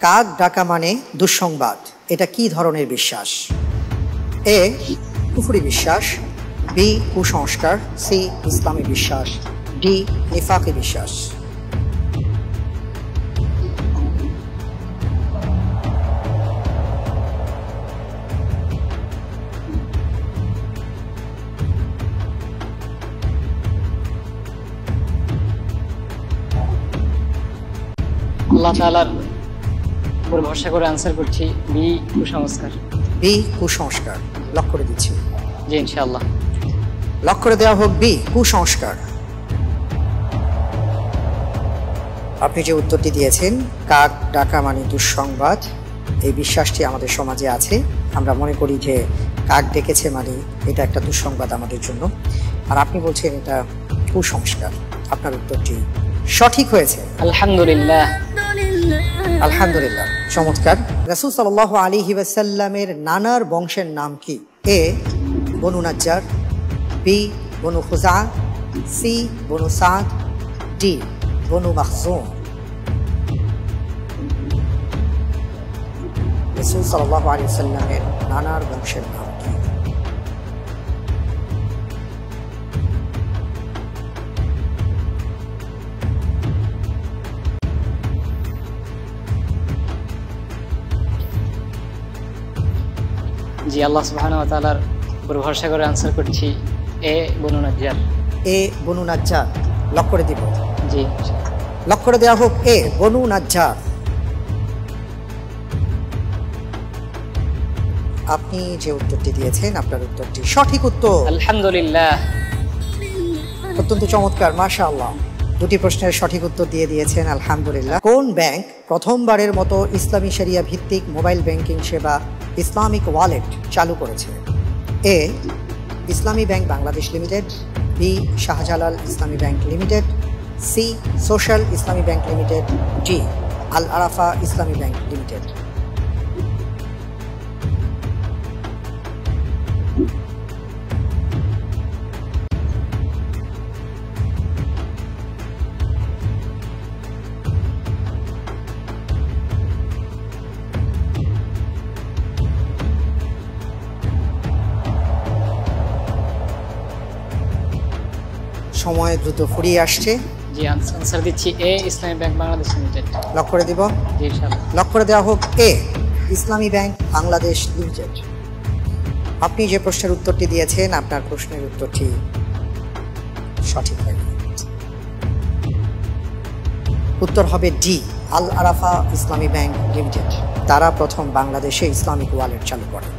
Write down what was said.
কাক ডাকা মানে দুঃসংবাদ, এটা কি ধরনের বিশ্বাস? এ কুফরি বিশ্বাস, বি কুসংস্কার, সি ইসলামী বিশ্বাস, ডি নিফাকি বিশ্বাস। আল্লাহ তাআলার উপর ভরসা করে আনসার করছি বি কুসংস্কার। বি কুসংস্কার লক করে দিচ্ছি। জি ইনশাআল্লাহ। লক করে দেওয়া হোক বি কুসংস্কার। আপনি যে উত্তরটি দিয়েছেন কাক ডাকা মানে দুঃসংবাদ, এই বিশ্বাসটি আমাদের সমাজে আছে। আমরা মনে করি যে কাক ডেকেছে মানে এটা একটা দুঃসংবাদ আমাদের জন্য, আর আপনি বলছেন এটা কুসংস্কার। আপনার উত্তরটি সঠিক হয়েছে। আলহামদুলিল্লাহ। আলহামদুলিল্লাহ, চমৎকার। রাসূল সাল্লাল্লাহু আলাইহি ওয়াসাল্লামের নানার বংশের নাম কি? এ বনু নাজ্জার, বি বনু খুজা, সি বনু সাদ, ডি বনু মাখজুম। রাসূল সাল্লাল্লাহু আলাইহি ওয়াসাল্লামের নানার বংশের নাম কি? জি আল্লাহ সুবহানাহু ওয়া তাআলার উপর ভরসা করে আনসার করছি এ বনু নাজ্জার। এ বনু নাজ্জার লক করে দিব। জি লক করে দেওয়া হোক এ বনু নাজ্জার। আপনি যে উত্তরটি দিয়েছেন আপনার উত্তরটি সঠিক উত্তর। আলহামদুলিল্লাহ। অত্যন্ত চমৎকার, মাশাআল্লাহ। দুটি প্রশ্নের সঠিক উত্তর দিয়ে দিয়েছেন, আলহামদুলিল্লাহ। কোন ব্যাংক প্রথমবারের মতো ইসলামী শরিয়া ভিত্তিক মোবাইল ব্যাংকিং সেবা ইসলামিক ওয়ালেট চালু করেছে? A Islami bank Bangladesh limited, B Shahjalal Islami bank limited, C social Islami bank limited, D Al Arafah Islami bank limited. সময় দ্রুত ফুরিয়ে আসছে। জি আনসার দিচ্ছি এ Islami bank Bangladesh limited. Lock করে দিব। জি ইনশাআল্লাহ। লক করে দেওয়া হোক এ ইসলামী ব্যাংক বাংলাদেশ লিমিটেড। আপনি যে প্রশ্নের উত্তরটি দিয়েছেন আপনার প্রশ্নের উত্তরটি সঠিক হয়নি। উত্তর হবে D Al Arafah Islami bank limited. তারা প্রথম বাংলাদেশে ইসলামিক ওয়ালেট চালু করে।